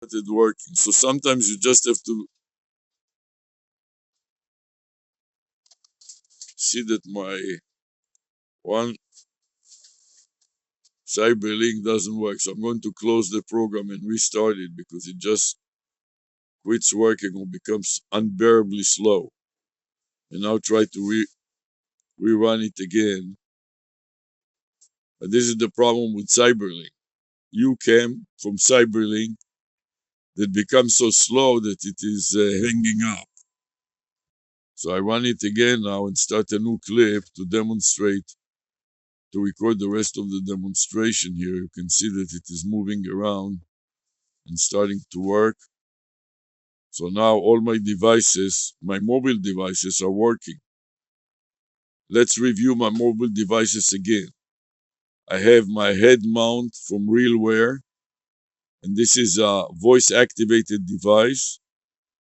started working. So sometimes you just have to see that my one cyberlink doesn't work. So I'm going to close the program and restart it because it just quits working or becomes unbearably slow. And now try to rerun it again. But this is the problem with cyberlink. You came from cyberlink that becomes so slow that it is hanging up. So I run it again now and start a new clip to demonstrate, to record the rest of the demonstration here. You can see that it is moving around and starting to work. So now all my devices, my mobile devices are working. Let's review my mobile devices again. I have my head mount from RealWare, and this is a voice activated device.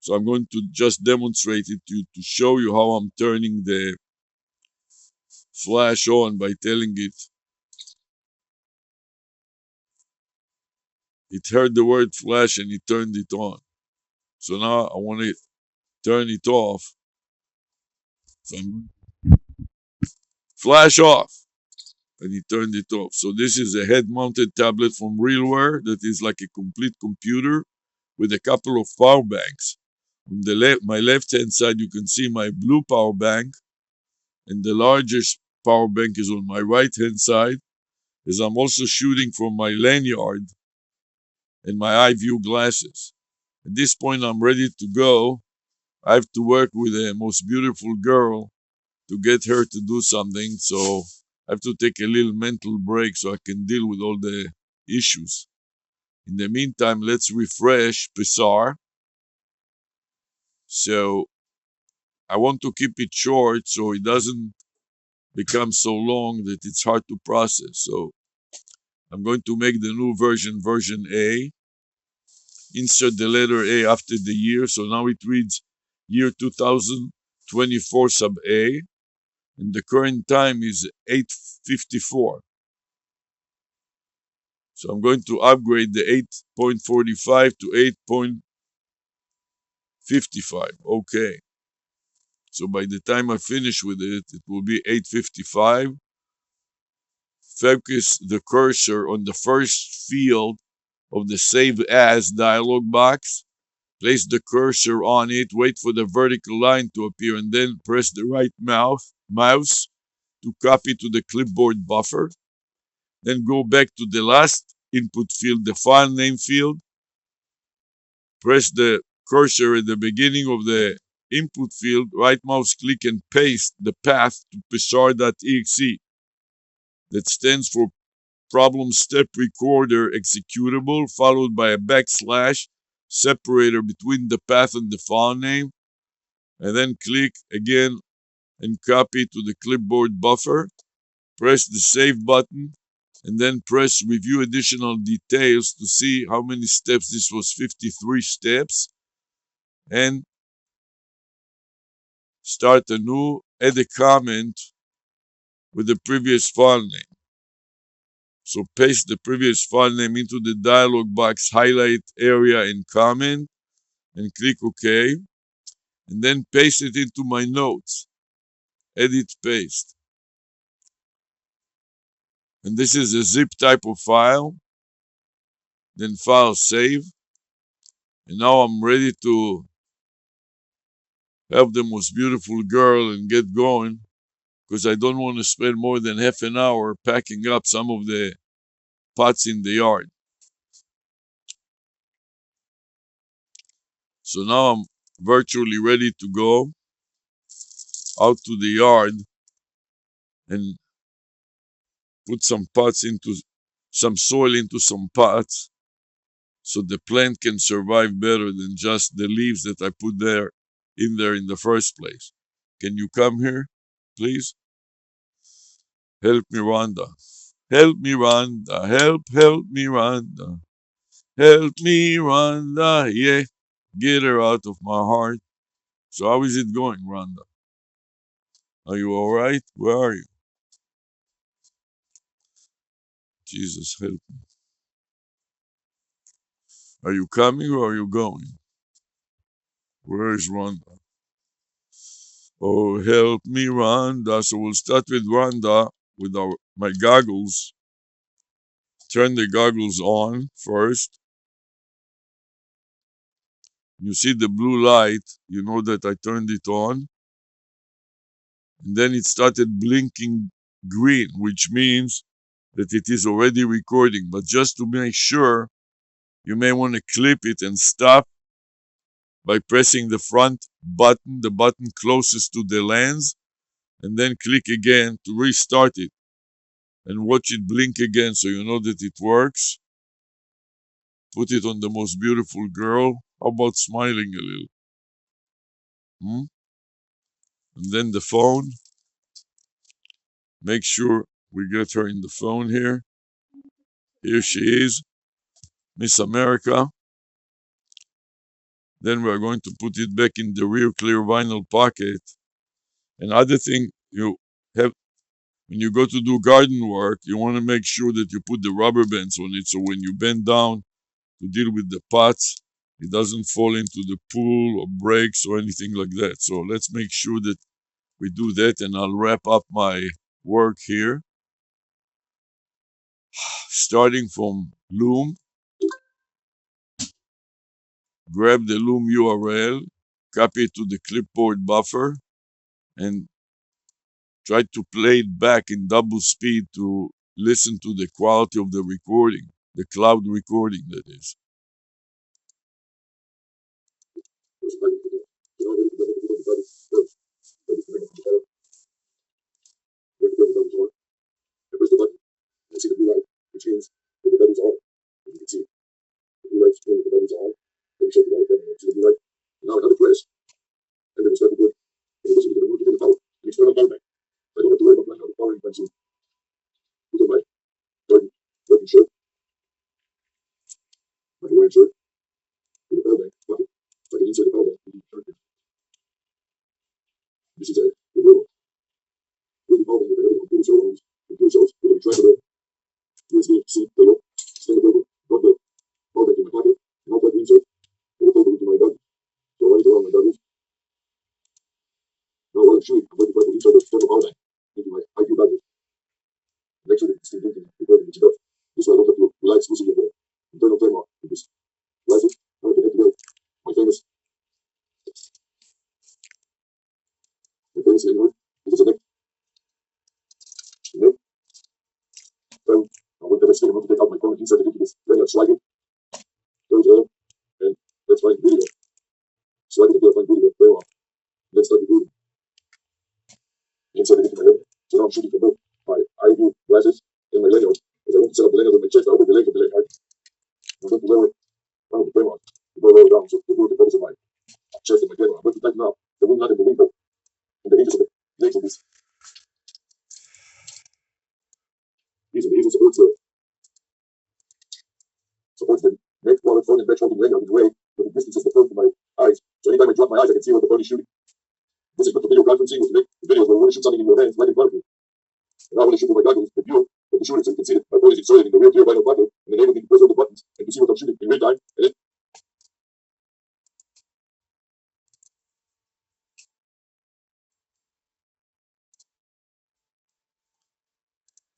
So I'm going to just demonstrate it to show you how I'm turning the flash on by telling it heard the word flash and it turned it on. So now I want to turn it off. So I'm flash off. And he turned it off. So this is a head-mounted tablet from RealWare that is like a complete computer with a couple of power banks. On the my left-hand side, you can see my blue power bank, and the largest power bank is on my right-hand side, as I'm also shooting from my lanyard and my eye view glasses. At this point, I'm ready to go. I have to work with a most beautiful girl to get her to do something. So I have to take a little mental break so I can deal with all the issues. In the meantime, let's refresh Pixar. So I want to keep it short so it doesn't become so long that it's hard to process. So I'm going to make the new version, version A. Insert the letter A after the year. So now it reads year 2024 sub A. And the current time is 8:54. So I'm going to upgrade the 8.45 to 8.55. Okay. So by the time I finish with it, it will be 8:55. Focus the cursor on the first field of the Save As dialog box. Place the cursor on it, wait for the vertical line to appear, and then press the right mouse to copy to the clipboard buffer. Then go back to the last input field, the file name field. Press the cursor at the beginning of the input field, right mouse click and paste the path to psar.exe. That stands for problem step recorder executable, followed by a backslash separator between the path and the file name, and then click again and copy to the clipboard buffer. Press the save button and then press review additional details to see how many steps. This was 53 steps. And start anew, add a comment with the previous file name. So paste the previous file name into the dialog box highlight area and comment and click OK. And then paste it into my notes. Edit paste. And this is a zip type of file. Then file save. And now I'm ready to help the most beautiful girl and get going because I don't want to spend more than half an hour packing up some of the pots in the yard. So now I'm virtually ready to go out to the yard and put some soil into some pots so the plant can survive better than just the leaves that I put there in the first place. Can you come here, please? Help me, Rhonda. Help me, Rhonda. Help me, Rhonda. Help me, Rhonda. Yeah, get her out of my heart. So how is it going, Rhonda? Are you all right? Where are you? Jesus, help me. Are you coming or are you going? Where is Rhonda? Oh, help me, Rhonda. So we'll start with Rhonda with my goggles. Turn the goggles on first. You see the blue light, you know that I turned it on. And then it started blinking green, which means that it is already recording. But just to make sure, you may want to clip it and stop by pressing the front button, the button closest to the lens, and then click again to restart it and watch it blink again so you know that it works. Put it on the most beautiful girl. How about smiling a little? Hmm? And then the phone. Make sure we get her in the phone here. Here she is, Miss America. Then we're going to put it back in the rear clear vinyl pocket. Another thing you have when you go to do garden work, you want to make sure that you put the rubber bands on it so when you bend down to deal with the pots, it doesn't fall into the pool or breaks or anything like that. So let's make sure that we do that, and I'll wrap up my work here. Starting from Loom, grab the Loom URL, copy it to the clipboard buffer, and try to play it back in double speed to listen to the quality of the recording, the cloud recording, that is.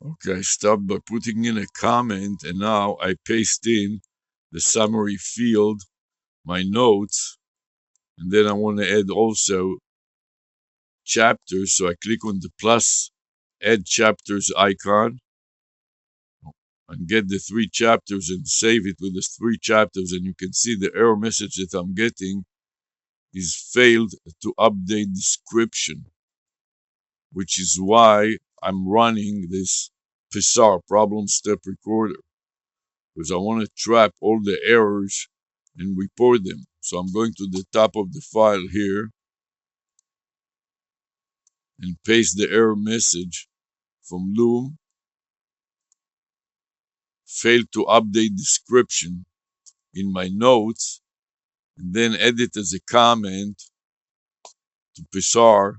Okay, I stopped by putting in a comment, and now I paste in the summary field, my notes, and then I want to add also chapters. So I click on the plus add chapters icon and get the 3 chapters and save it with the 3 chapters. And you can see the error message that I'm getting is failed to update description, which is why I'm running this PSAR, problem step recorder, because I want to trap all the errors and report them. So I'm going to the top of the file here and paste the error message from Loom, failed to update description in my notes, and then add it as a comment to PSAR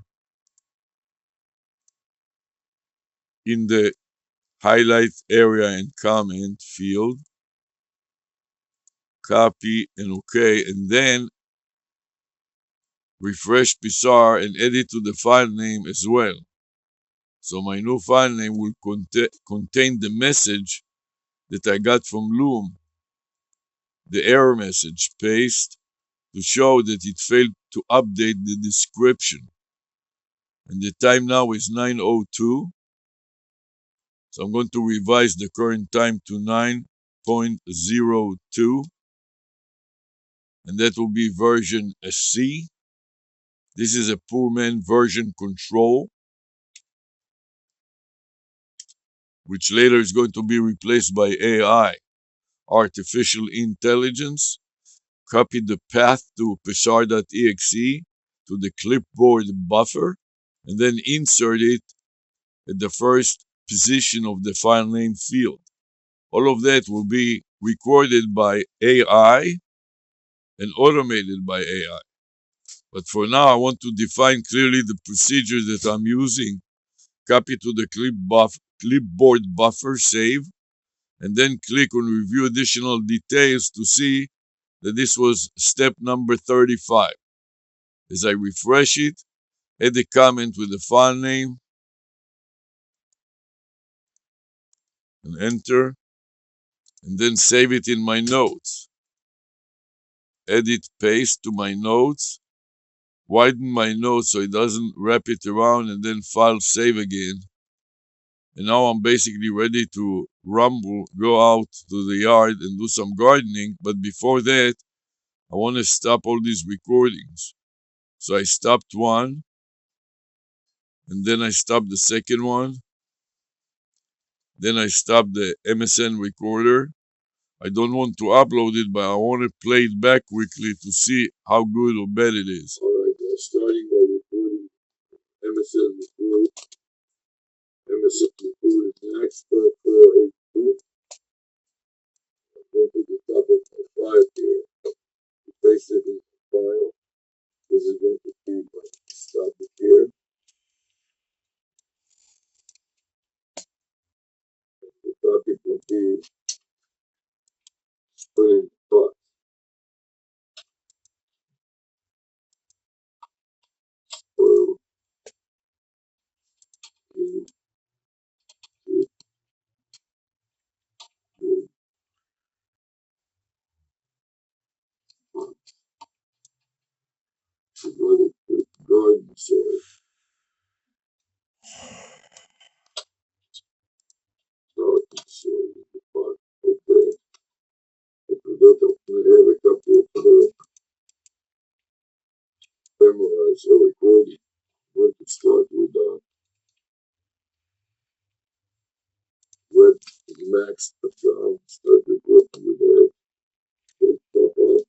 in the highlight area and comment field. copy and OK, and then refresh PSAR and edit to the file name as well. So my new file name will contain the message that I got from Loom, the error message, paste, to show that it failed to update the description. And the time now is 9:02. So I'm going to revise the current time to 9.02. And that will be version C. This is a poor man version control, which later is going to be replaced by AI, artificial intelligence. Copy the path to psar.exe to the clipboard buffer, and then insert it at the first position of the file name field. All of that will be recorded by AI and automated by AI. But for now, I want to define clearly the procedure that I'm using. Copy to the clipboard buffer, save, and then click on review additional details to see that this was step number 35. As I refresh it, add a comment with the file name and enter, and then save it in my notes. Edit, paste to my notes, widen my notes so it doesn't wrap it around, and then file save again. And now I'm basically ready to rumble, go out to the yard and do some gardening. But before that, I want to stop all these recordings. So I stopped one, and then I stopped the second one. Then I stopped the MSN recorder. I don't want to upload it, but I want to play it back quickly to see how good or bad it is. All right, starting by recording MSN recorder. MSN recorder next, 482. Go to the top of my file here. Paste it in the file. This is going to be my stop it here. The topic will be splitting thoughts. So, you garden soil. Garden soil in the pot. Okay. After that, I'm going to have a couple of memorize or recording. I'm going to start with web max account. Start recording with that. Top up.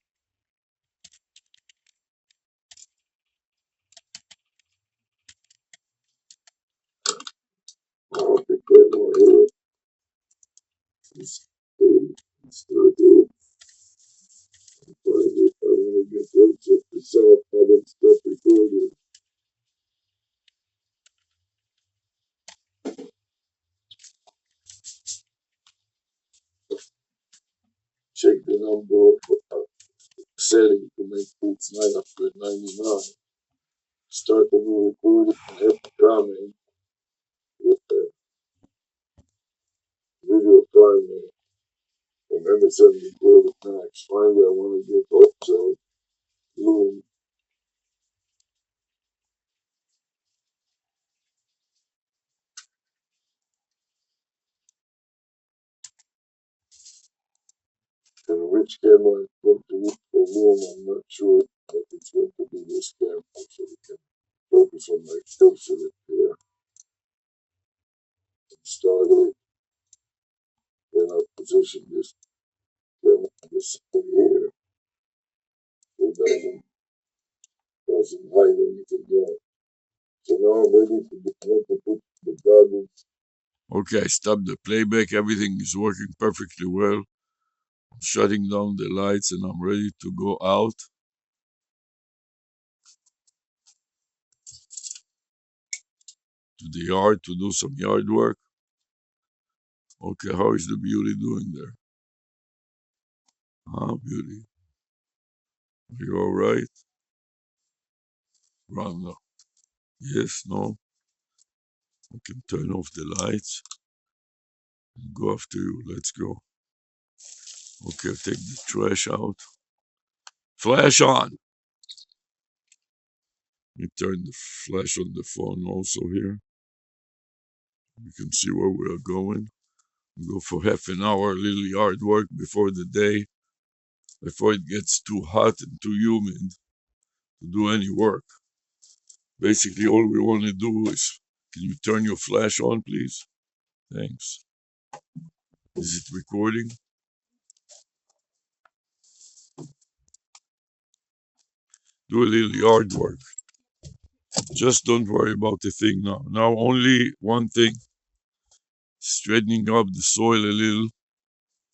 I'll pick that one here. Start it. Find it. I want to get loads of the sound. I don't stop recording. Check the number of setting to make boots 999. Start the new recording and have a comment with the video file from MSN Recorder Max. Finally, I want to get also Loom. And which camera I'm going to use for Loom, I'm not sure, but it's going to be this camera so we can focus on my cursor here. Start it. Then I'll position this camera this here. It doesn't hide anything else. So now I'm ready to put the goggles. Okay, I stopped the playback. Everything is working perfectly well. I'm shutting down the lights and I'm ready to go out to the yard to do some yard work. Okay, how is the beauty doing there? Ah, beauty. Are you alright? Rhonda? Yes, no? I can turn off the lights and go after you. Let's go. Okay, I'll take the trash out. Flash on! You turn the flash on the phone also here. You can see where we are going. We go for half an hour, a little yard work before the day, before it gets too hot and too humid to do any work. Basically, all we want to do is, can you turn your flash on, please? Thanks. Is it recording? Do a little yard work. Just don't worry about the thing now. Now only one thing, straightening up the soil a little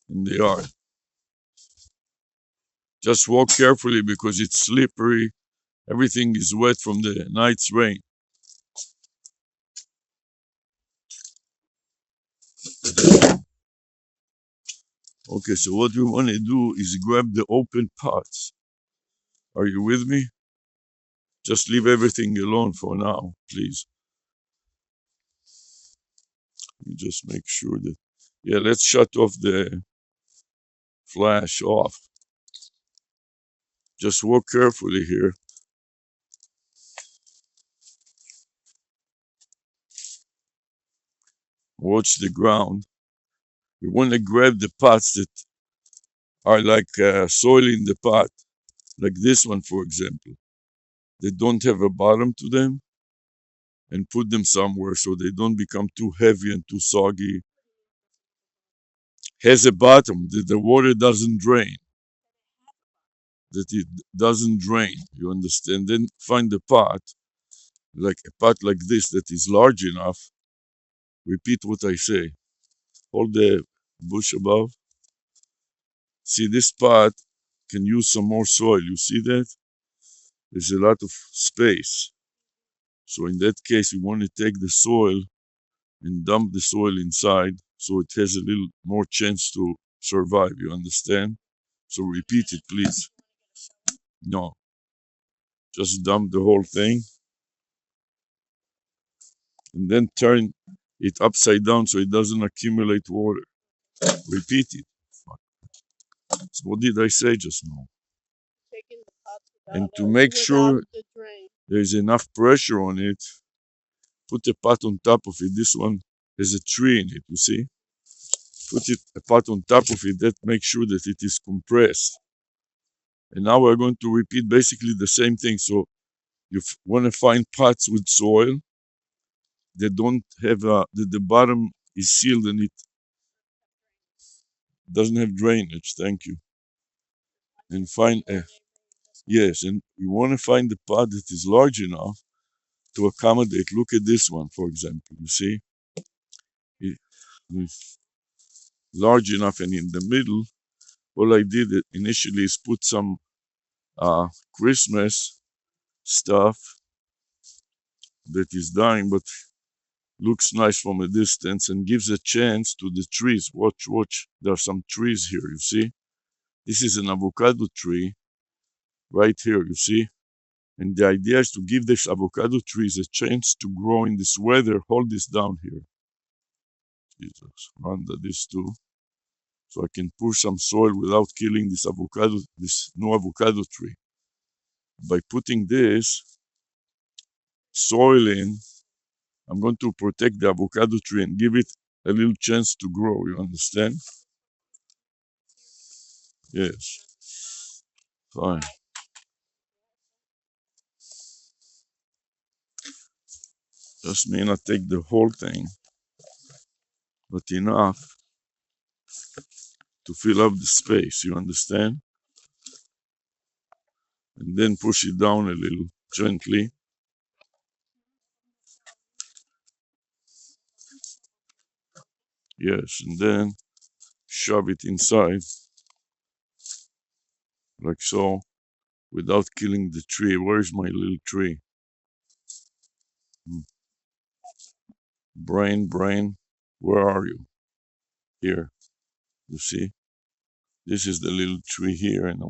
in the yard. Just walk carefully because it's slippery. Everything is wet from the night's rain. Okay, so what we want to do is grab the open pots. Are you with me? Just leave everything alone for now, please. You just make sure that, yeah, let's shut off the flash off. Just walk carefully here. Watch the ground. We want to grab the pots that are like soil in the pot, like this one, for example. They don't have a bottom to them, and put them somewhere so they don't become too heavy and too soggy. Has a bottom that the water doesn't drain, that it doesn't drain. You understand? Then find a pot, like a pot like this that is large enough. Repeat what I say. Hold the bush above. See, this pot can use some more soil. You see that? There's a lot of space. So in that case, you want to take the soil and dump the soil inside so it has a little more chance to survive. You understand? So repeat it, please. No, just dump the whole thing and then turn it upside down so it doesn't accumulate water. Repeat it. So what did I say just now? And to make sure there's enough pressure on it, put a pot on top of it. This one has a tree in it, you see? Put it a pot on top of it. That makes sure that it is compressed. And now we're going to repeat basically the same thing. So you want to find pots with soil that don't have that the bottom is sealed and it doesn't have drainage. Thank you. And find a yes, and you want to find a pot that is large enough to accommodate. Look at this one, for example. You see, it's large enough, and in the middle, all I did initially is put some Christmas stuff that is dying, but looks nice from a distance and gives a chance to the trees. Watch, watch. There are some trees here. You see, this is an avocado tree right here. You see. And the idea is to give this avocado trees a chance to grow in this weather. Hold this down here. Jesus, under this too. So I can push some soil without killing this avocado, this new avocado tree. By putting this soil in, I'm going to protect the avocado tree and give it a little chance to grow. You understand? Yes. Fine. Just may not take the whole thing, but enough to fill up the space. You understand? And then push it down a little gently. Yes, and then shove it inside like so without killing the tree. Where's my little tree? Hmm. Brain, brain, where are you? Here. You see? This is the little tree here, and I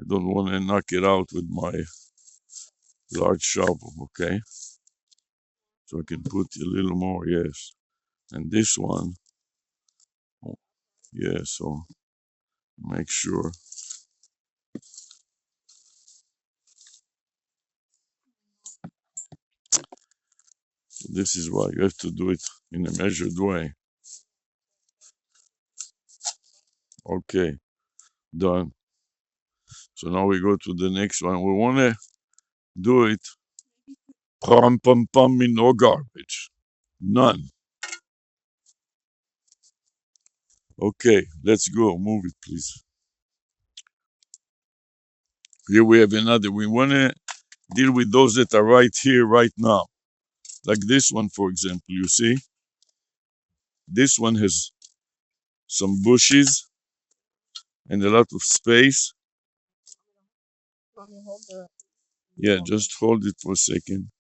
don't wanna knock it out with my large shovel, okay? So I can put a little more, yes. And this one, oh, yeah, so make sure. So this is why you have to do it in a measured way. Okay, done. So now we go to the next one. We wanna do it pum pum pum in no garbage. None. Okay, let's go. Move it, please. Here we have another. We wanna deal with those that are right here, right now. Like this one, for example, you see? This one has some bushes and a lot of space. Yeah, just hold it for a second.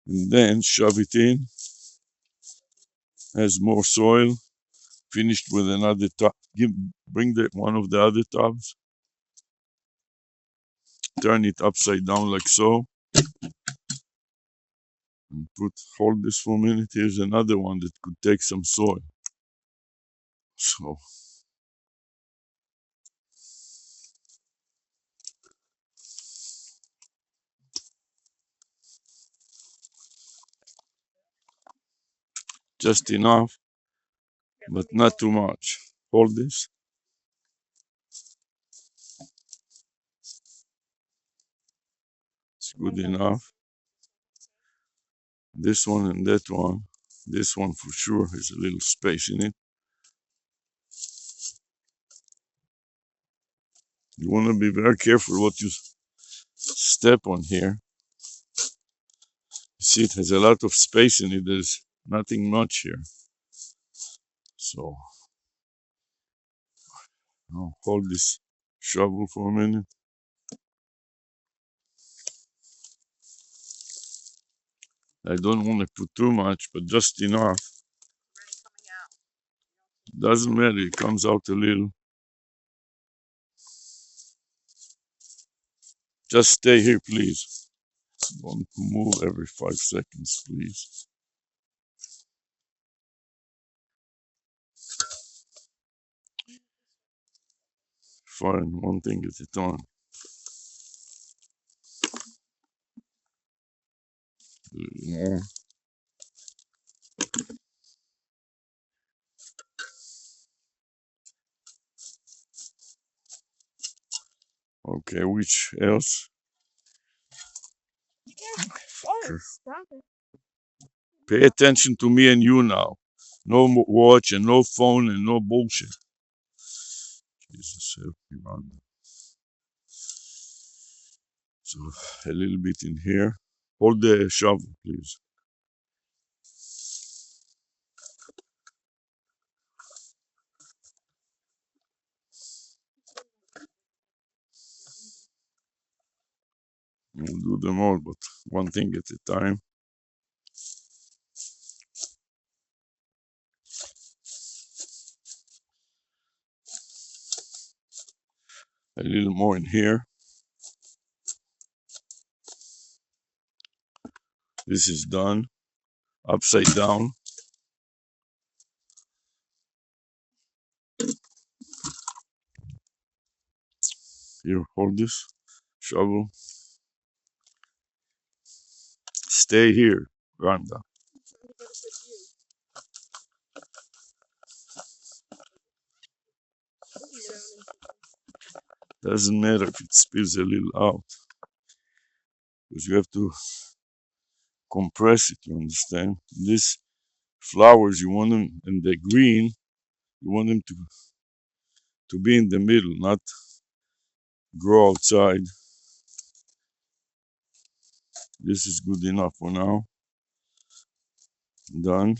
And then shove it in. Has more soil. Finished with another tub. Bring one of the other tubs. Turn it upside down like so. And hold this for a minute. Here's another one that could take some soil. So just enough, but not too much. Hold this. It's good enough. This one and that one. This one for sure has a little space in it. You want to be very careful what you step on here. You see, it has a lot of space in it. There's nothing much here. So I'll hold this shovel for a minute. I don't want to put too much, but just enough. Doesn't matter, it comes out a little. Just stay here, please. Don't move every 5 seconds, please. Fine, one thing at a time. A little more. Okay, which else? Pay attention to me and you now. No watch and no phone and no bullshit. Jesus, help me, man. So a little bit in here. Hold the shovel, please. We'll do them all, but one thing at a time. A little more in here. This is done. Upside down. Here, hold this shovel. Stay here, Randa. Doesn't matter if it spills a little out, because you have to compress it, you understand? These flowers, you want them, and the green, you want them to be in the middle, not grow outside. This is good enough for now. Done.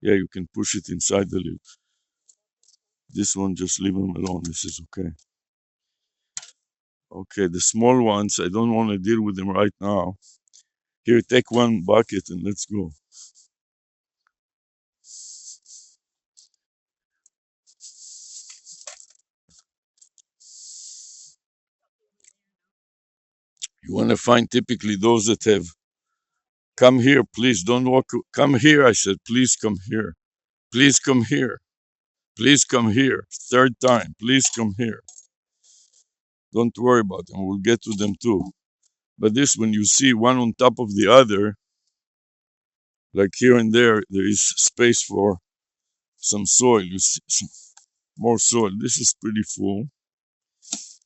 Yeah, you can push it inside the lid. This one, just leave them alone. This is okay. Okay, the small ones, I don't want to deal with them right now. Here, take one bucket and let's go. You want to find typically those that have come here, please don't walk. Come here, I said, please come here. Please come here. Please come here. Third time, please come here. Don't worry about them. We'll get to them too. But this, when you see one on top of the other, like here and there is space for some soil. You see some more soil. This is pretty full.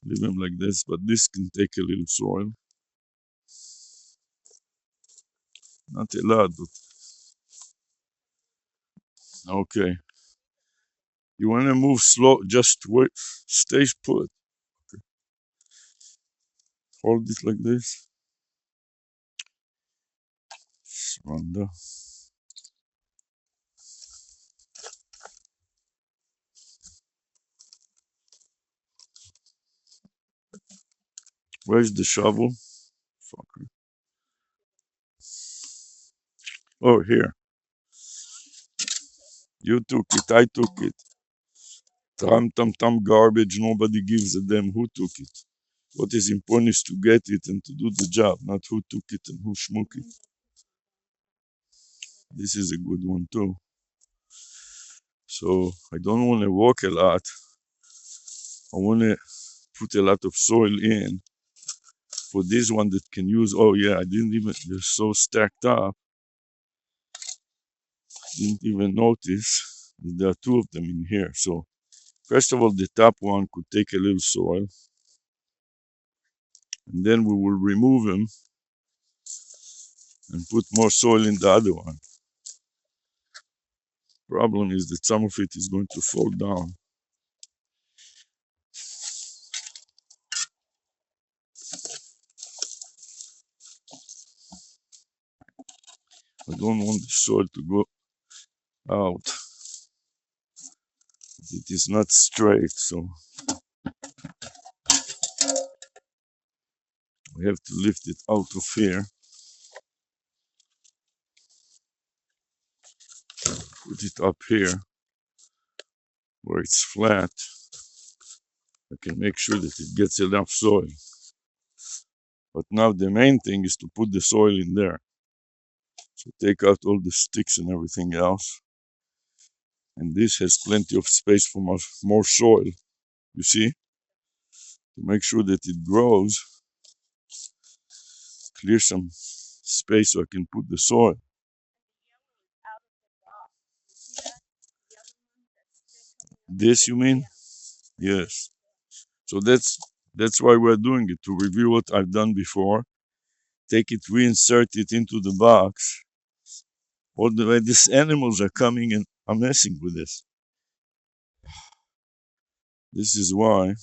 Leave them like this, but this can take a little soil. Not a lot, but okay. You want to move slow, just wait, stay put. Okay. Hold it like this. Rhonda. Where's the shovel? Fucker. Oh, here. You took it, I took it. Tam garbage, nobody gives a damn who took it. What is important is to get it and to do the job, not who took it and who schmook it. This is a good one too. So I don't want to walk a lot. I want to put a lot of soil in for this one that can use. Oh yeah, I didn't even, they're so stacked up. Didn't even notice that there are two of them in here. So first of all, the top one could take a little soil, and then we will remove them and put more soil in the other one. Problem is that some of it is going to fall down. I don't want the soil to go out. It is not straight, so we have to lift it out of here. Put it up here where it's flat. I can make sure that it gets enough soil. But now the main thing is to put the soil in there. So take out all the sticks and everything else. And this has plenty of space for more soil. You see? To make sure that it grows, clear some space so I can put the soil. This you mean? Yes. So that's why we're doing it, to review what I've done before, take it, reinsert it into the box. All the way these animals are coming and are messing with this. This is why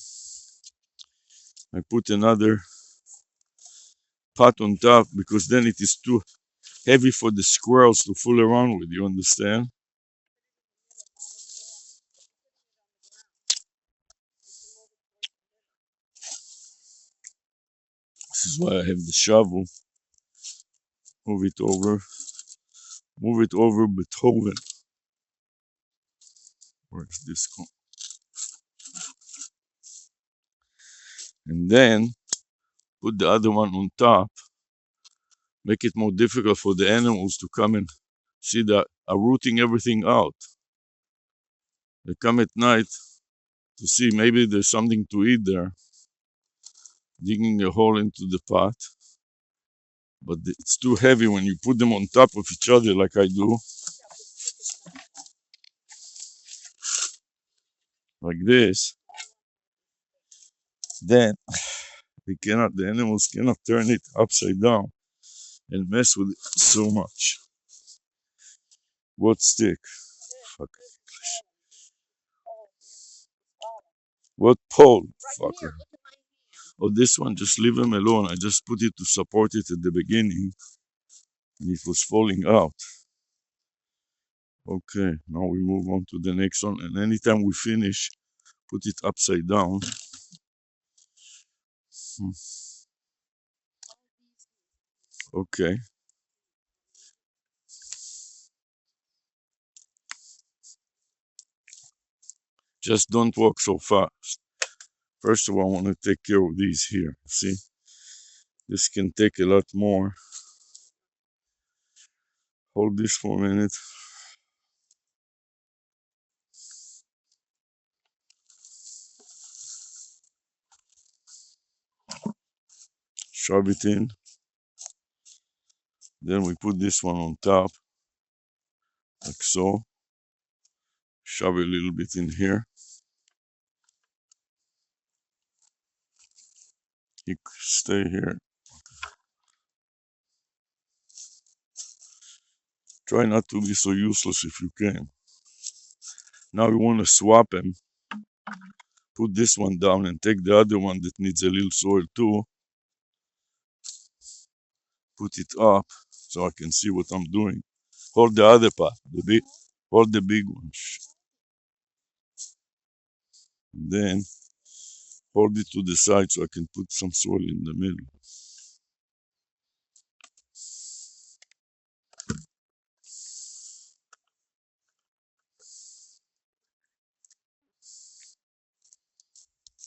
I put another pot on top, because then it is too heavy for the squirrels to fool around with, you understand? This is why I have the shovel. Move it over. Move it over Beethoven. Where's this? And then put the other one on top. Make it more difficult for the animals to come and see that are rooting everything out. They come at night to see maybe there's something to eat there, digging a hole into the pot. But it's too heavy when you put them on top of each other like I do. Like this. Then the animals cannot turn it upside down and mess with it so much. What stick? Fuck. What pole? Fucker. Oh, this one, just leave him alone. I just put it to support it at the beginning and it was falling out. Okay, now we move on to the next one, and anytime we finish, put it upside down. Okay. Just don't walk so fast. First of all, I want to take care of these here. See? This can take a lot more. Hold this for a minute. Shove it in. Then we put this one on top, like so. Shove a little bit in here. You stay here. Try not to be so useless if you can. Now we want to swap them. Put this one down and take the other one that needs a little soil too. Put it up so I can see what I'm doing. Hold the other part, hold the big one. And then hold it to the side so I can put some soil in the middle.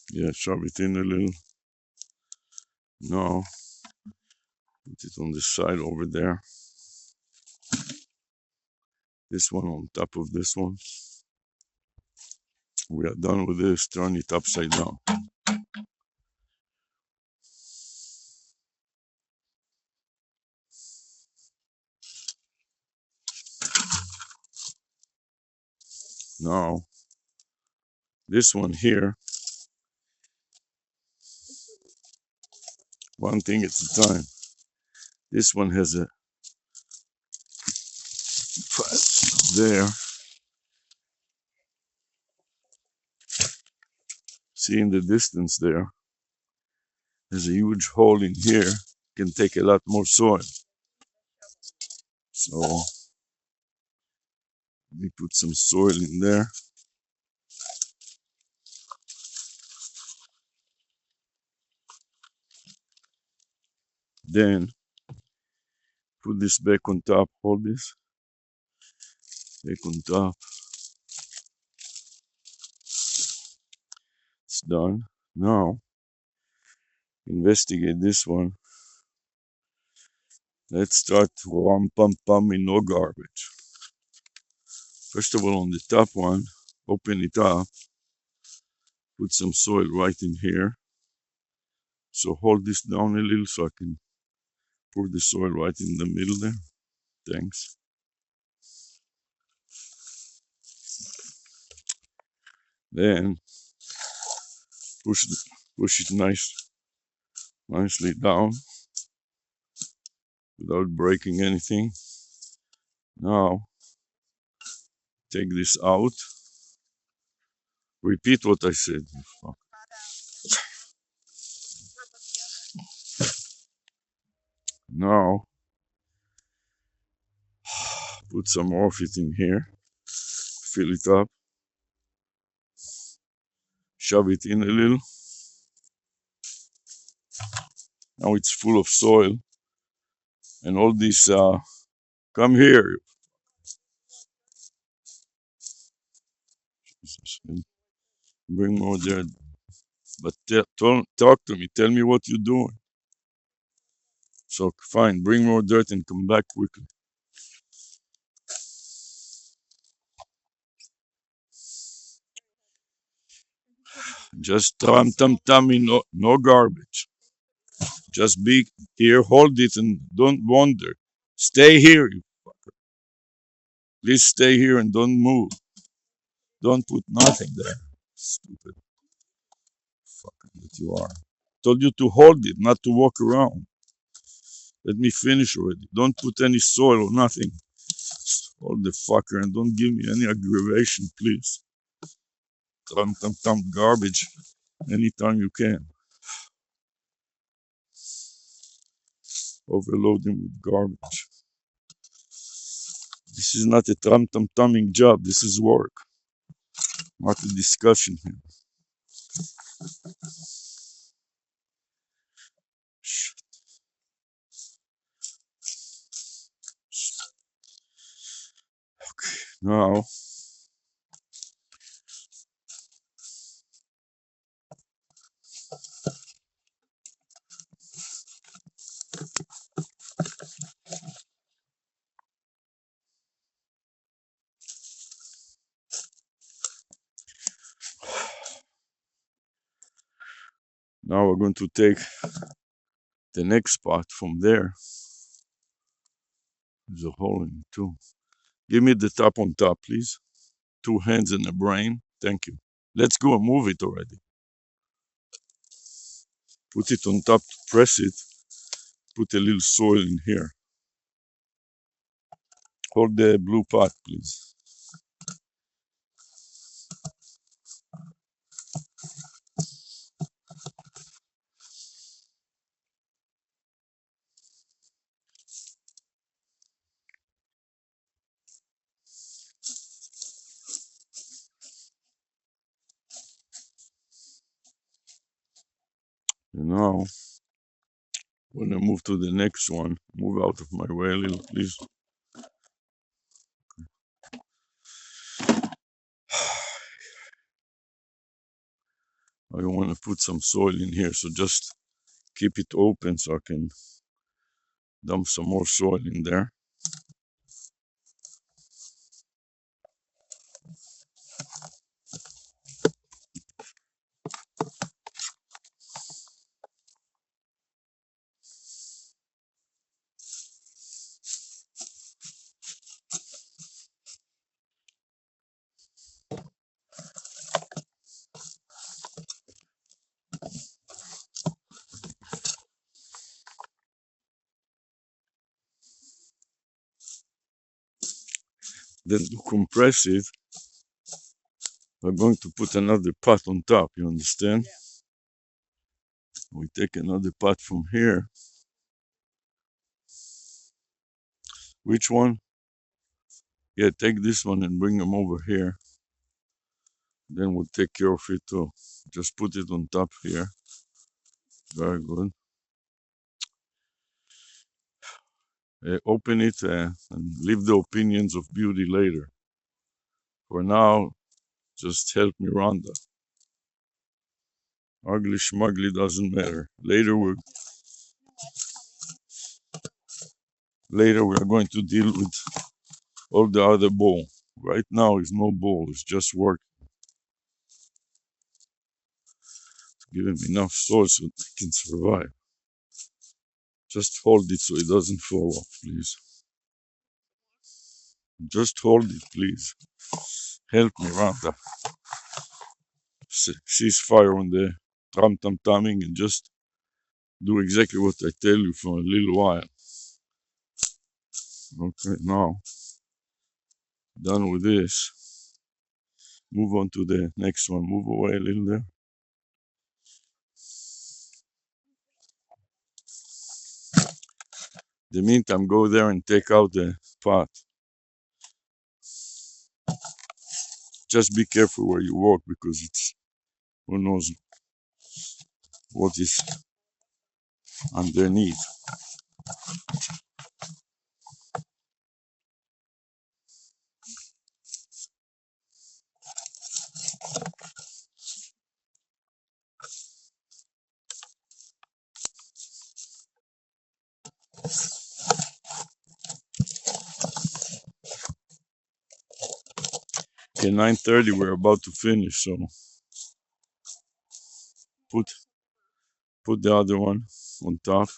Yeah, shove it in a little. Now, put it on the side over there. This one on top of this one. We are done with this. Turn it upside down. Now, this one here, one thing at a time. This one has a there. See in the distance there, there's a huge hole in here. Can take a lot more soil. So we put some soil in there. Then put this back on top. Hold this back on top. It's done. Now investigate this one. Let's start rum pum pum in no garbage. First of all, on the top one, open it up. Put some soil right in here. So hold this down a little so I can pour the soil right in the middle there. Thanks. Then push it nicely down without breaking anything. Now take this out. Repeat what I said. Now put some more of it in here. Fill it up. Shove it in a little. Now it's full of soil. And all this, come here. Bring more dirt. But talk to me. Tell me what you're doing. So fine, bring more dirt and come back quickly. Just tram tam tam in no garbage. Just be here, hold it, and don't wander. Stay here, you fucker. Please stay here and don't move. Don't put nothing there. Stupid fucker that you are. Told you to hold it, not to walk around. Let me finish already. Don't put any soil or nothing. Hold the fucker and don't give me any aggravation, please. Tram tam tam garbage anytime you can. Overload him with garbage. This is not a tram tam tamming job. This is work, not a discussion here. Okay, now Now we're going to take the next part from there. There's a hole in it too. Give me the top on top, please. 2 hands and a brain. Thank you. Let's go and move it already. Put it on top, press it. Put a little soil in here. Hold the blue pot, please. And now, when I move to the next one, move out of my way a little, please. I want to put some soil in here, so just keep it open so I can dump some more soil in there. Then to compress it, we're going to put another pot on top, you understand? Yeah. We take another pot from here. Which one? Yeah, take this one and bring them over here. Then we'll take care of it too. Just put it on top here. Very good. Open it and leave the opinions of beauty later. For now, just help me, Rhonda. Ugly schmugly doesn't matter. Later we're going to deal with all the other ball. Right now is no ball, it's just work. Give him enough soil so they can survive. Just hold it so it doesn't fall off, please. Just hold it, please. Help me, Rhonda. Cease fire on the tam-tam-tamming and just do exactly what I tell you for a little while. Okay, now, done with this. Move on to the next one. Move away a little there. In the meantime, go there and take out the pot. Just be careful where you walk because it's, who knows what is underneath. Okay, 9:30, we're about to finish, so put the other one on top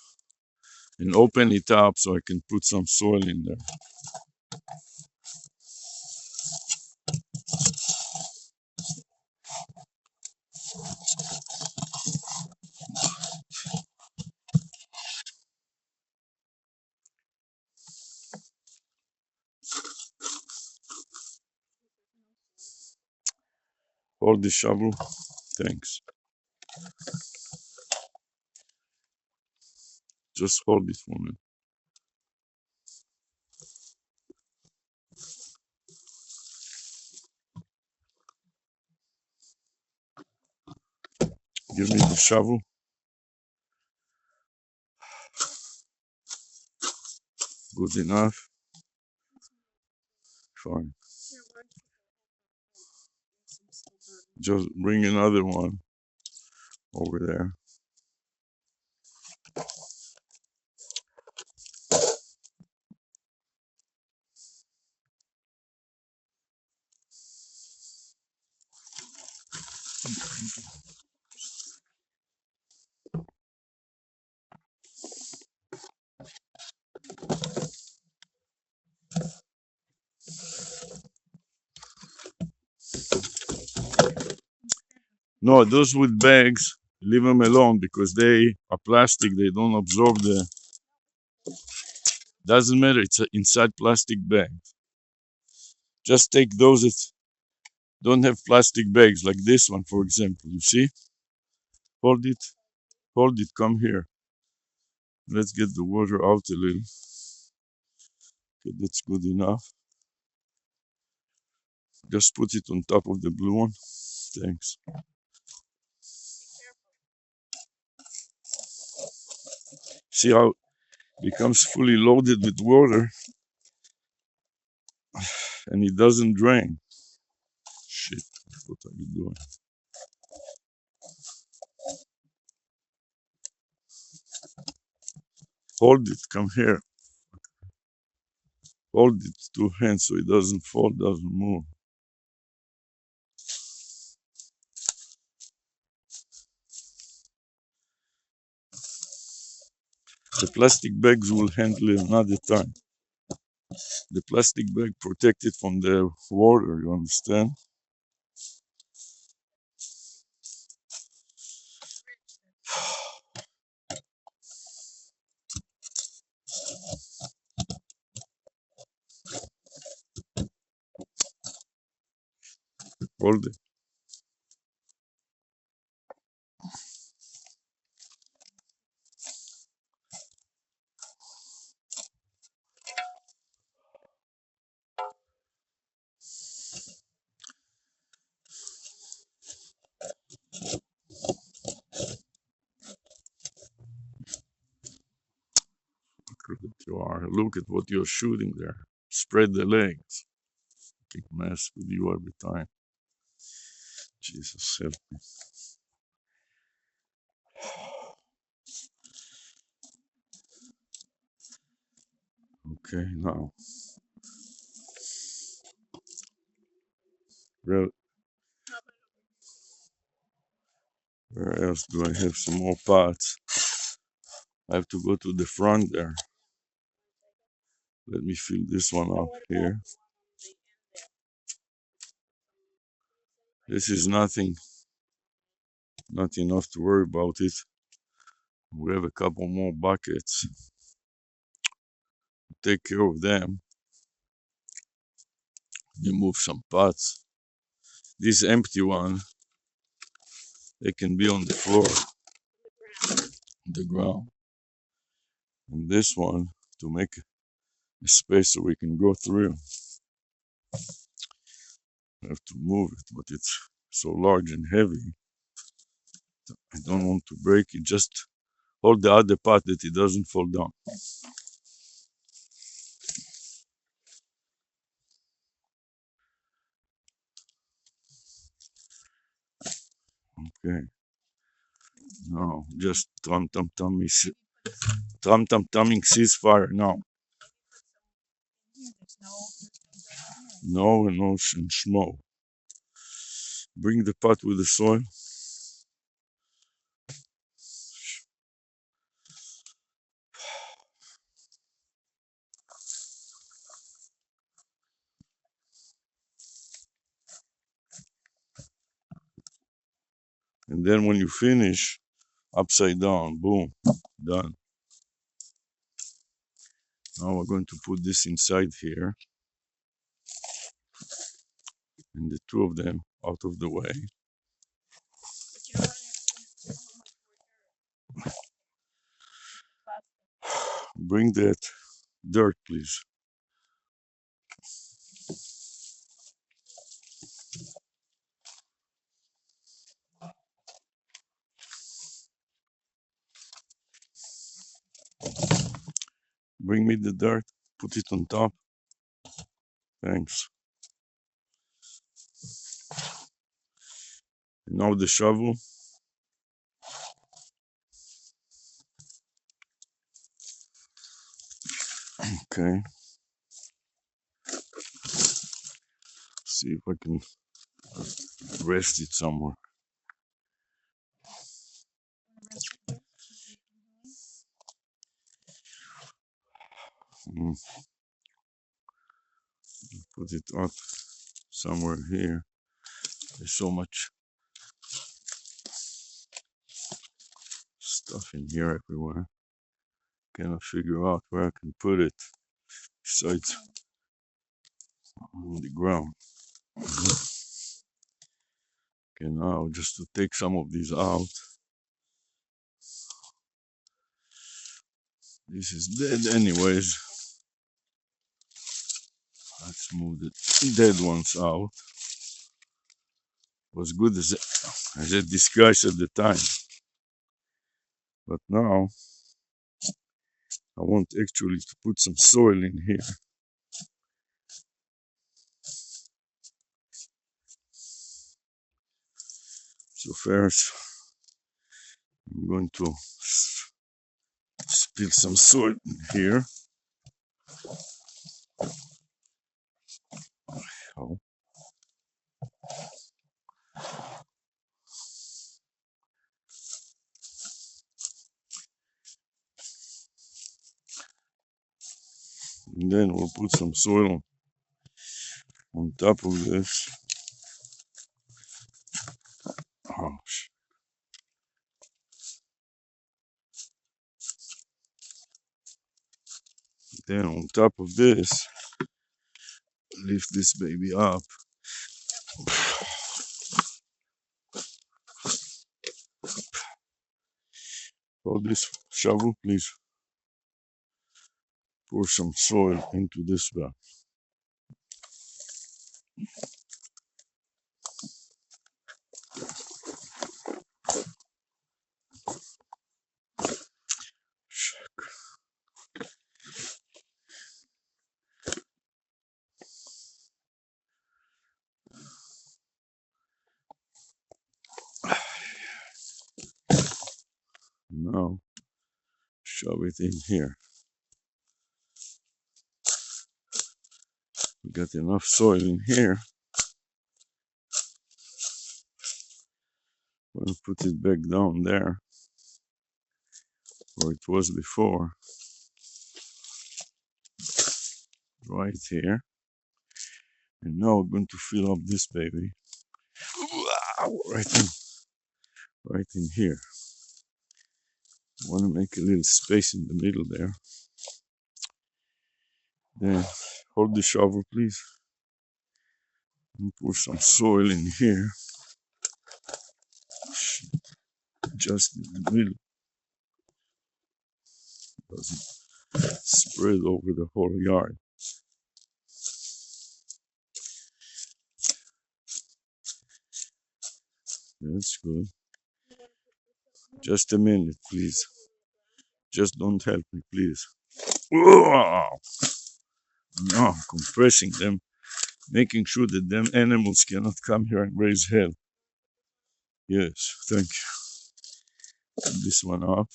and open it up so I can put some soil in there. Hold the shovel. Thanks. Just hold it for me. Give me the shovel. Good enough. Fine. Just bring another one over there. No, those with bags, leave them alone because they are plastic. They don't absorb the. Doesn't matter. It's inside plastic bag. Just take those that don't have plastic bags, like this one, for example. You see? Hold it. Hold it. Come here. Let's get the water out a little. Okay, that's good enough. Just put it on top of the blue one. Thanks. See how it becomes fully loaded with water and it doesn't drain. Shit, what are you doing? Hold it, come here. Hold it two hands so it doesn't fall, doesn't move. The plastic bags will handle it another time. The plastic bag protected from the water, you understand? Hold it. Look at you are. Look at what you're shooting there. Spread the legs. Big mess with you every time. Jesus help me. Okay, now. Where, where else do I have some more pots? I have to go to the front there. Let me fill this one up here. This is nothing, not enough to worry about it. We have a couple more buckets. Take care of them. Remove some pots. This empty one, they can be on the floor, on the ground. And this one, to make a space so we can go through. I have to move it, but it's so large and heavy. I don't want to break it. Just hold the other part that it doesn't fall down. Okay. No, just trum-tum-tumming ceasefire now. No emotion, schmo. Bring the pot with the soil. And then when you finish, upside down, boom, done. Now we're going to put this inside here. And the two of them out of the way. Bring that dirt, please. Bring me the dirt. Put it on top. Thanks. And now the shovel. Okay. See if I can rest it somewhere. Put it up somewhere here. There's so much Stuff in here everywhere. Cannot figure out where I can put it besides on the ground. Okay, now just to take some of these out. This is dead anyways. Let's move the dead ones out. Was good as a disguise at the time. But now I want actually to put some soil in here. So first I'm going to spill some soil in here. Oh. And then we'll put some soil on top of this. Oh, then on top of this, lift this baby up. Hold this shovel, please. Pour some soil into this bag. Now, shove it in here. We got enough soil in here. We'll put it back down there where it was before. Right here. And now we're going to fill up this baby. Right in here. I want to make a little space in the middle there. Then hold the shovel, please. And pour some soil in here. Just in the middle. Doesn't spread over the whole yard. That's good. Just a minute, please. Just don't help me, please. Now I'm compressing them, making sure that them animals cannot come here and raise hell. Yes, thank you. Put this one up.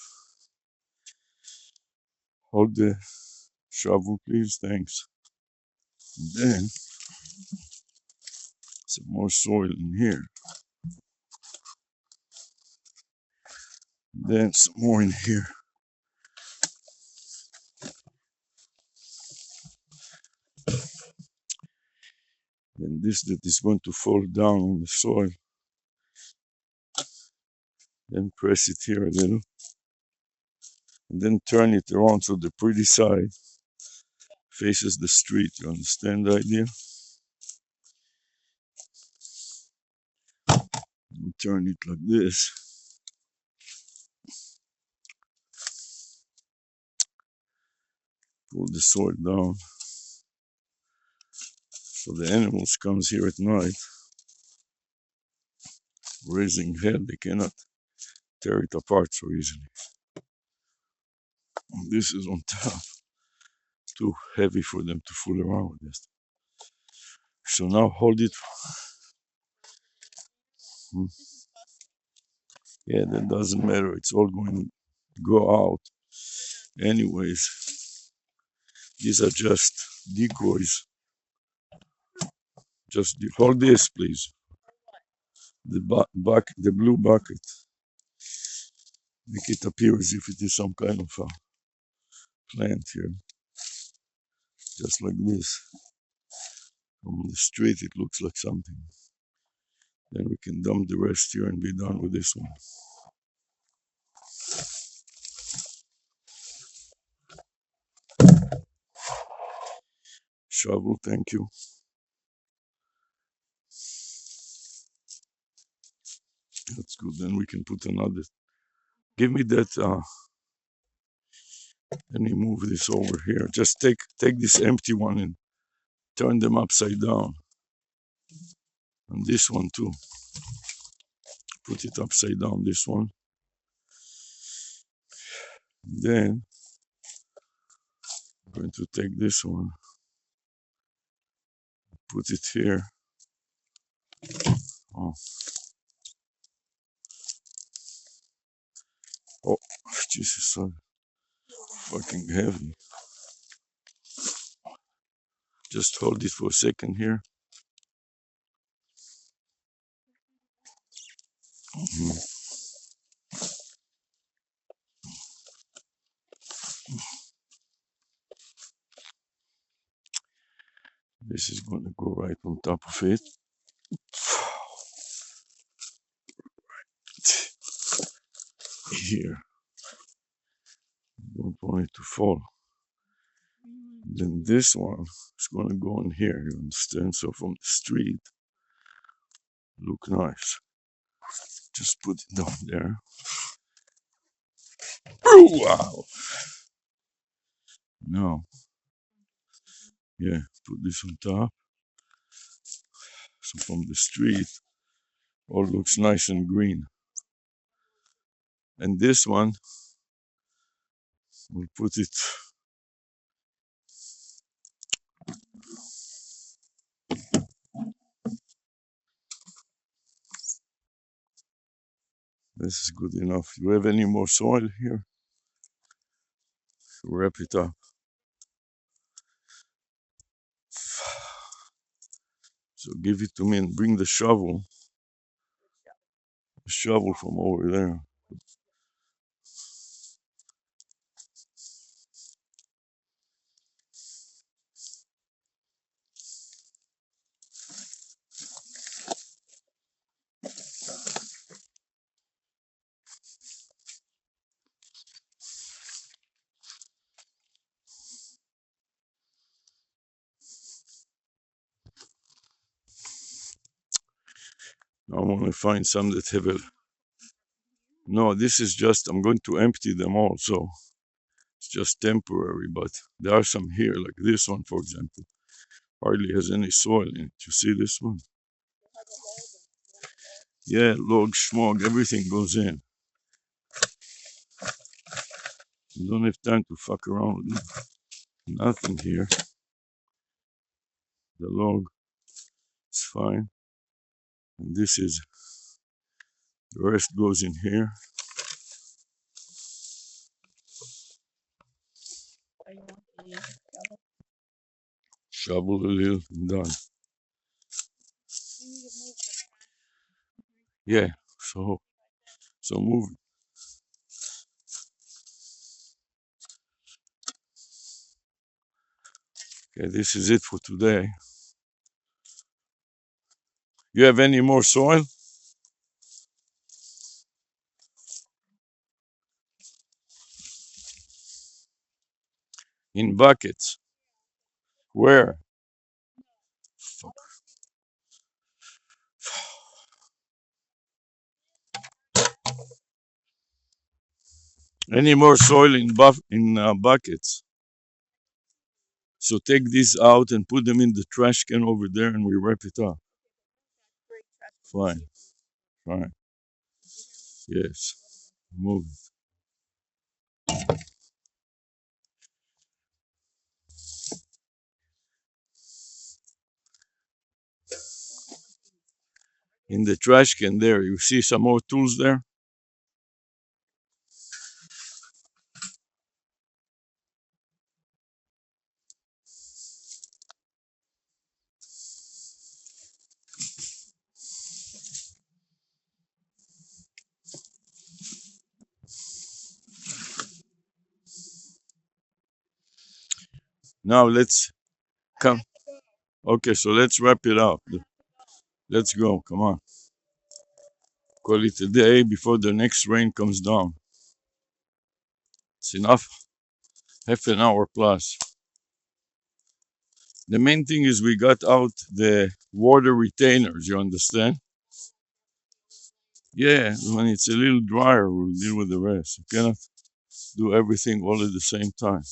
Hold the shovel, please. Thanks. And then some more soil in here. And then some more in here. Then this that is going to fall down on the soil. Then press it here a little. And then turn it around so the pretty side faces the street. You understand the idea? You turn it like this. Pull the soil down. So the animals comes here at night, raising hell. They cannot tear it apart so easily. And this is on top. It's too heavy for them to fool around with this. So now hold it. Yeah, that doesn't matter. It's all going to go out. Anyways, these are just decoys. Just hold this, please. The blue bucket. Make it appear as if it is some kind of a plant here. Just like this. From the street, it looks like something. Then we can dump the rest here and be done with this one. shovel, thank you. That's good. Then we can put another. Give me that. Let me move this over here. Just take this empty one and turn them upside down. And this one too. Put it upside down, this one. Then I'm going to take this one, put it here. Oh, oh, Jesus, so fucking heavy. Just hold it for a second here. This is going to go right on top of it. Here. Don't want it to fall. Then this one is going to go in here, you understand? So from the street, look nice. Just put it down there. Oh, wow. Now, yeah, put this on top. So from the street, all looks nice and green. And this one, we'll put it. This is good enough. You have any more soil here? Wrap it up. So give it to me and bring the shovel. The shovel from over there. I want to find some that have a. No, this is just, I'm going to empty them all, so it's just temporary, but there are some here, like this one, for example. Hardly has any soil in it. You see this one? Yeah, log, schmog, everything goes in. You don't have time to fuck around with it. Nothing here. The log is fine. And this is, the rest goes in here. Shovel a little and done. Yeah, so move it. Okay, this is it for today. You have any more soil? In buckets. Where? Fuck. Any more soil in buckets? So take these out and put them in the trash can over there and we wrap it up. Fine. Fine. Yes. Move it. In the trash can there, you see some more tools there? Now let's come. Okay, so let's wrap it up. Let's go. Come on. Call it a day before the next rain comes down. It's enough. Half an hour plus. The main thing is we got out the water retainers, you understand? Yeah, when it's a little drier, we'll deal with the rest. You cannot do everything all at the same time.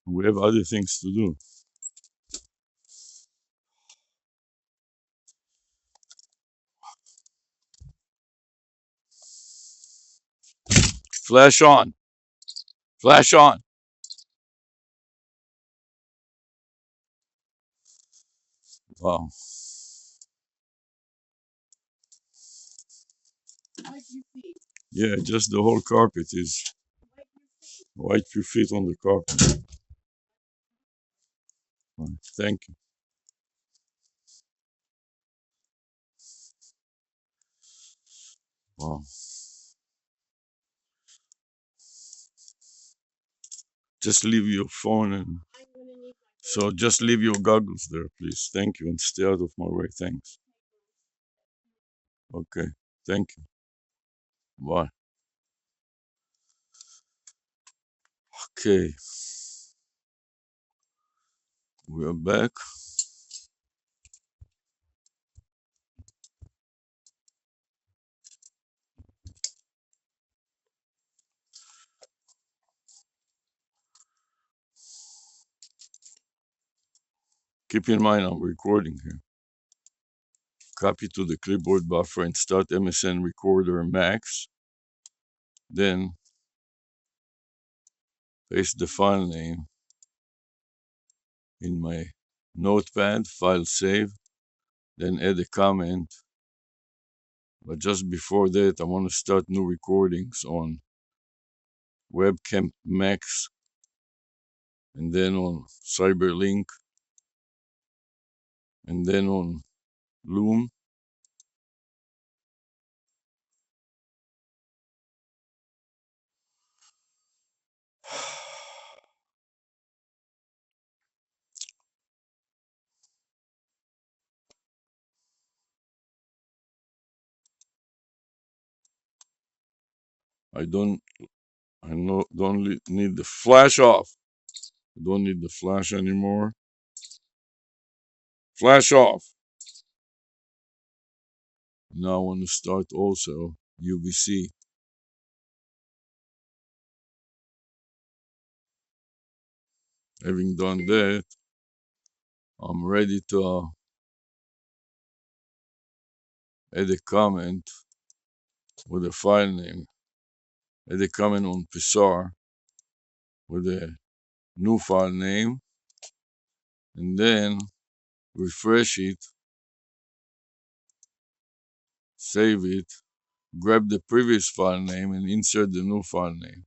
We have other things to do. Flash on. Flash on. Wow. Yeah, just the whole carpet is wipe your feet on the carpet. Thank you. Wow. Just leave your phone and so just leave your goggles there, please. Thank you, and stay out of my way. Thanks. Okay. Thank you. Bye. Okay, we are back. Keep in mind I'm recording here. Copy to the clipboard buffer and start MSN Recorder Max. Then paste the file name in my notepad, file save, then add a comment. But just before that, I want to start new recordings on Webcam Max and then on Cyberlink and then on Loom. I don't need the flash off. I don't need the flash anymore. Flash off. Now I want to start also UVC. Having done that, I'm ready to add a comment with a file name. Add a comment on Psar with a new file name, and then refresh it, save it, grab the previous file name and insert the new file name.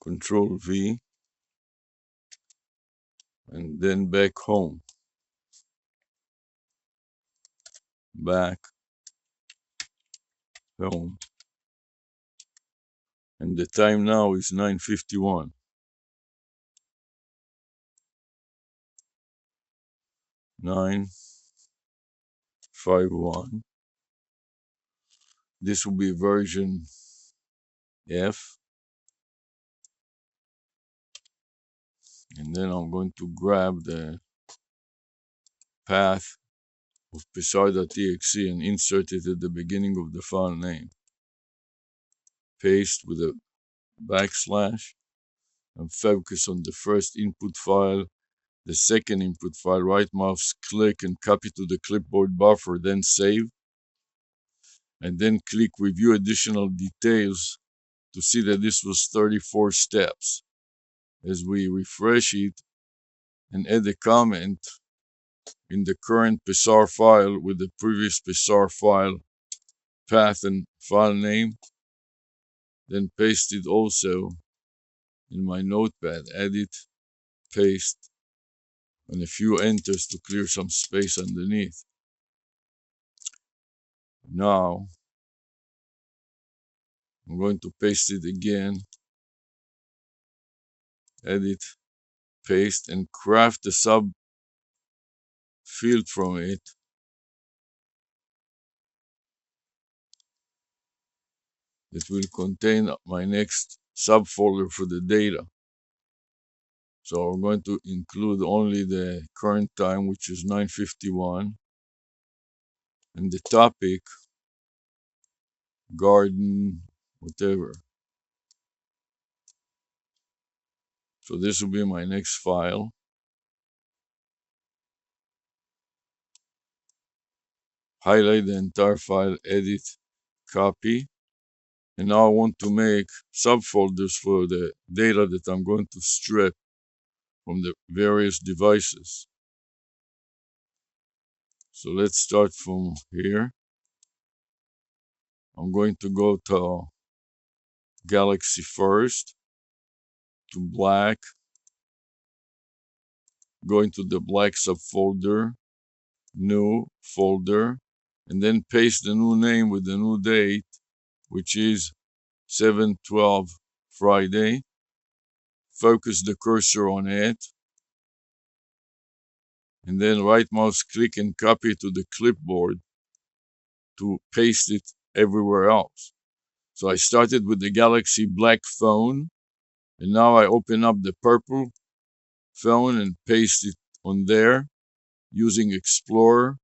Control V, and then back home. Back home. And the time now is 9:51. 9:51. This will be version F. And then I'm going to grab the path of psar.exe and insert it at the beginning of the file name. Paste with a backslash and focus on the first input file, the second input file, right mouse click and copy to the clipboard buffer, then save. And then click review additional details to see that this was 34 steps. As we refresh it and add a comment in the current psar file with the previous psar file path and file name, then paste it also in my notepad, edit, paste, and a few enters to clear some space underneath. Now, I'm going to paste it again, edit, paste, and craft a sub field from it. It will contain my next subfolder for the data. So I'm going to include only the current time, which is 9:51, and the topic, garden, whatever. So this will be my next file. Highlight the entire file, edit, copy. And now I want to make subfolders for the data that I'm going to strip from the various devices. So let's start from here. I'm going to go to Galaxy first, to black, go into the black subfolder, new folder, and then paste the new name with the new date, which is 7/12 Friday. Focus the cursor on it, and then right mouse click and copy to the clipboard to paste it everywhere else. So I started with the Galaxy Black phone, and now I open up the purple phone and paste it on there using Explorer,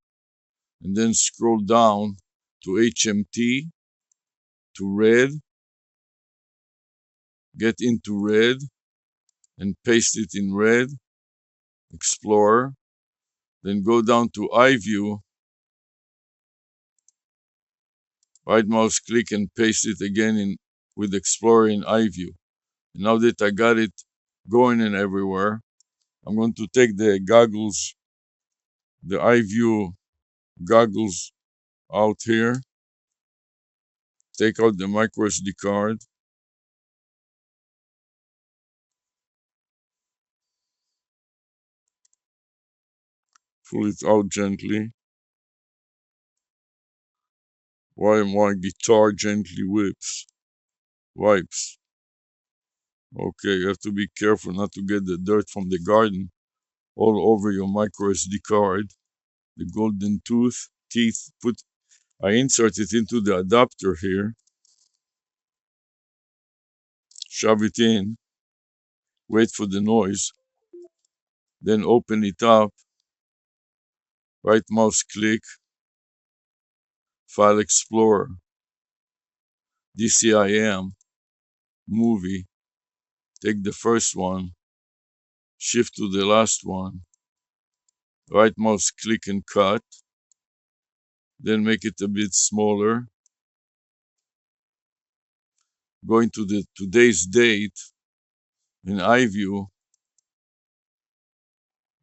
and then scroll down to HMT, to red, get into red, and paste it in red, Explorer, then go down to iView, right mouse click and paste it again in with Explorer in iView. And now that I got it going in everywhere, I'm going to take the goggles, the iView goggles out here, take out the micro SD card, pull it out gently, while my guitar gently wipes. Okay, you have to be careful not to get the dirt from the garden all over your micro SD card. The golden teeth, I insert it into the adapter here, shove it in, wait for the noise, then open it up, right mouse click, File Explorer, DCIM, movie, take the first one, shift to the last one, right mouse click and cut, then make it a bit smaller, go into the today's date in iView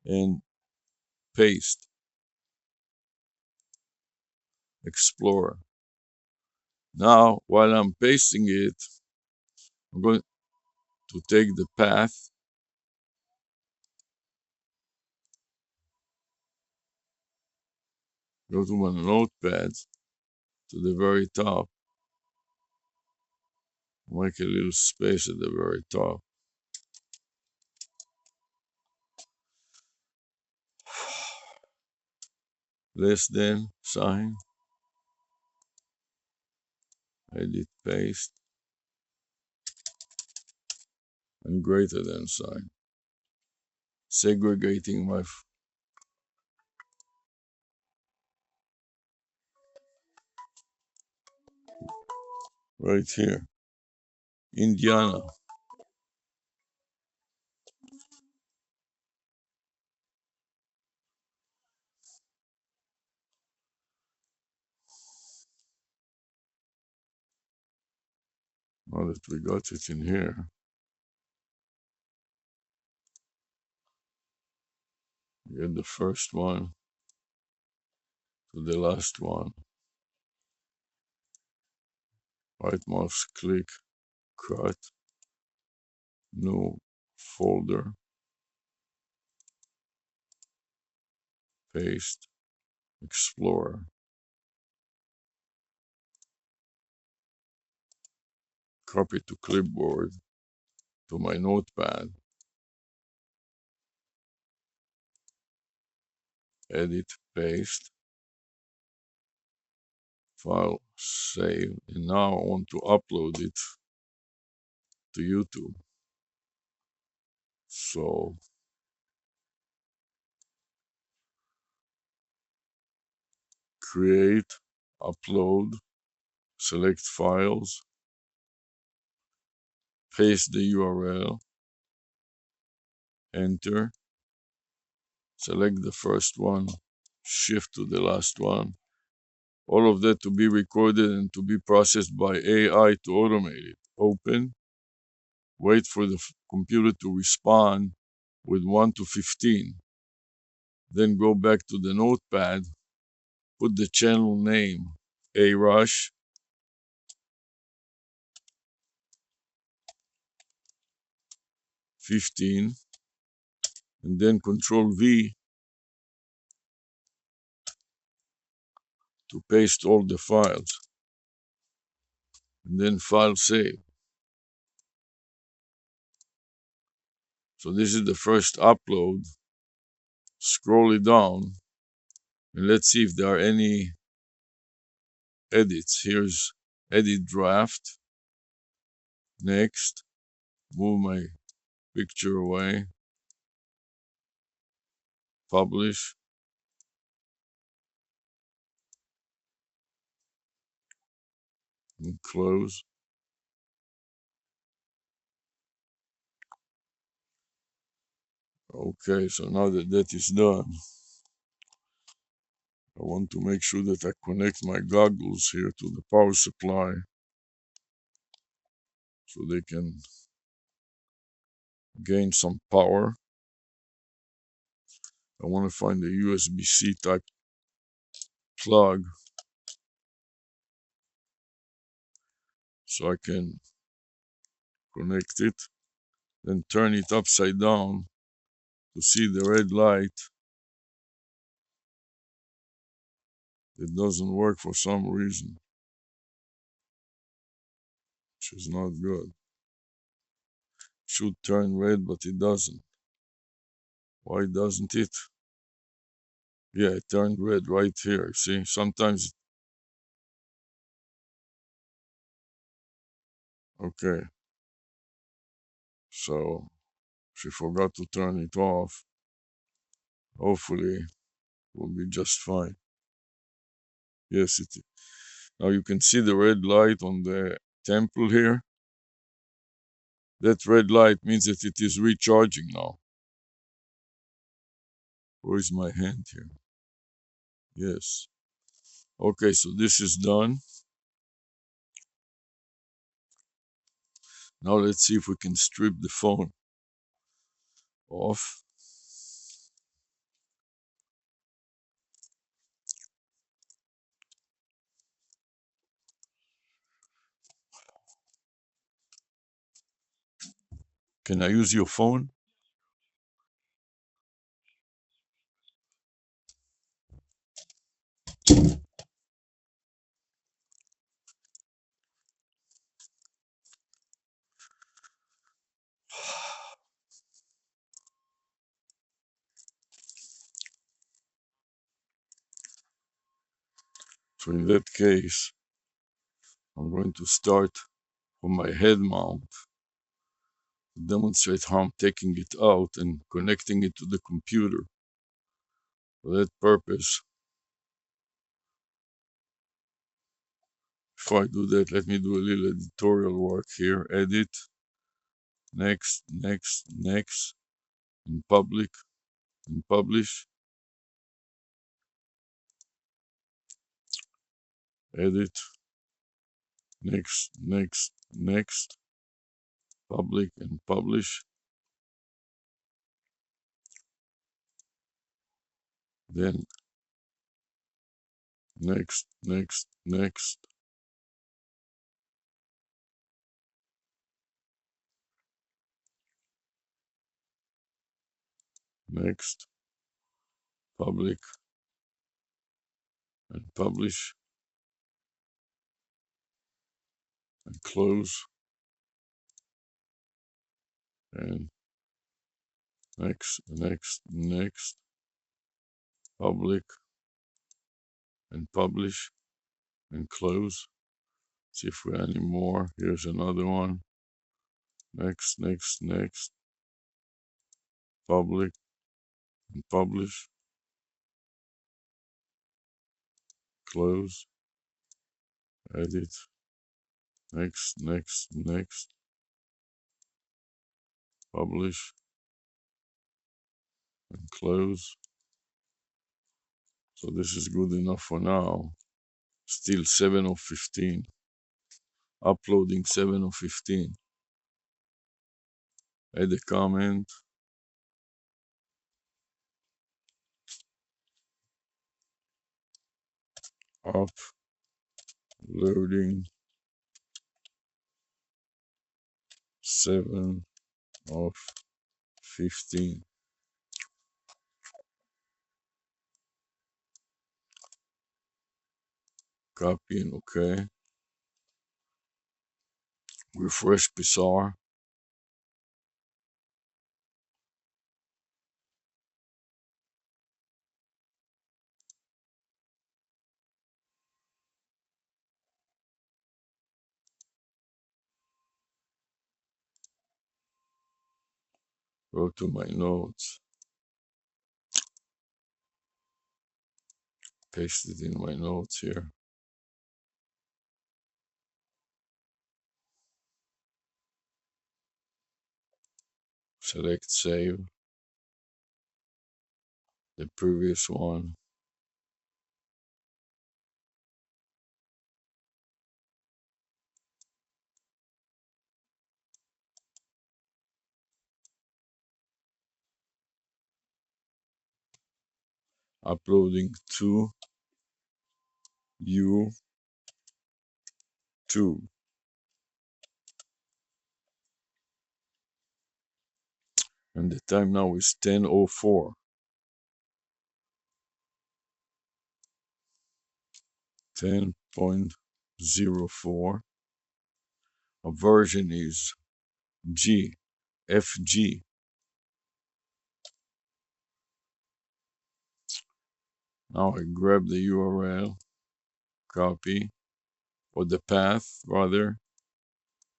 and paste, Explorer. Now, while I'm pasting it, I'm going to take the path, go to my notepad to the very top, make a little space at the very top. Less than sign, edit paste, and greater than sign. Segregating my right here, Indiana. Now that we got it in here, get the first one to the last one. Right mouse click, cut, new folder, paste, Explorer. Copy to clipboard to my notepad. edit, paste, file, save, and now I want to upload it to YouTube. So create, upload, select files, paste the URL, enter, select the first one, shift to the last one. All of that to be recorded and to be processed by AI to automate it. Open, wait for the computer to respond with 1 to 15. Then go back to the notepad, put the channel name, ARush, 15, and then Control V to paste all the files, and then file save. So this is the first upload. Scroll it down, and let's see if there are any edits. Here's edit draft. Next, move my picture away, publish, and close. Okay, so now that that is done, I want to make sure that I connect my goggles here to the power supply so they can gain some power. I want to find a USB-C type plug so I can connect it, then turn it upside down to see the red light. It doesn't work for some reason, which is not good. It should turn red, but it doesn't. Why doesn't it? Yeah, it turned red right here. See, sometimes, okay, so she forgot to turn it off. Hopefully, will be just fine. Yes, it. Now you can see the red light on the temple here. That red light means that it is recharging now. Where is my hand here? Yes. Okay, so this is done. Now let's see if we can strip the phone off. Can I use your phone? So in that case, I'm going to start from my head mount to demonstrate how I'm taking it out and connecting it to the computer. For that purpose, before I do that, let me do a little editorial work here. Edit, next, next, next, and public, and publish. Edit, next, next, next, public, and publish. Then next, next, next, next, public, and publish, and close, and next, next, next, public, and publish, and close. See if we have any more. Here's another one. Next, next, next. Public, and publish, close, edit, next, next, next, publish, and close. So this is good enough for now. Still 7 of 15. Uploading 7 of 15. Add a comment. Uploading 7 of 15. Copy and OK. Refresh Pizarro. Go to my notes. Paste it in my notes here. Select save. The previous one. Uploading to YouTube. And the time now is 10:04. 10.04. A version is FG. Now I grab the URL, copy, or the path rather,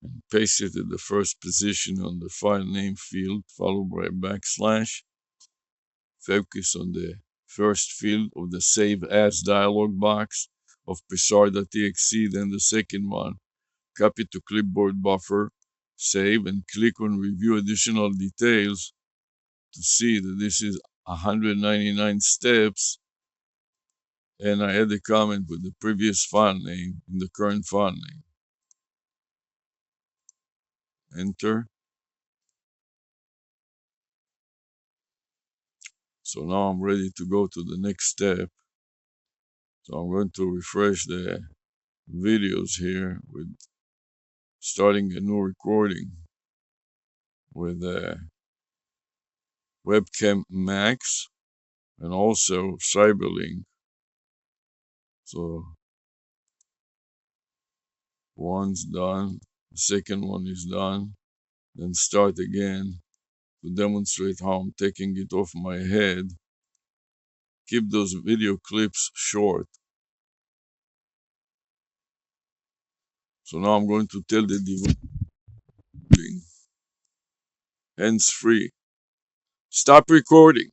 and paste it in the first position on the file name field, followed by a backslash. Focus on the first field of the Save As dialog box of psar.txt, then the second one. Copy to clipboard buffer, save, and click on Review Additional Details to see that this is 199 steps, and I add a comment with the previous file name in the current file name. Enter. So now I'm ready to go to the next step. So I'm going to refresh the videos here with starting a new recording with webcam max and also Cyberlink. So one's done, the second one is done, then start again to demonstrate how I'm taking it off my head. Keep those video clips short. So now I'm going to tell the device hands free. Stop recording.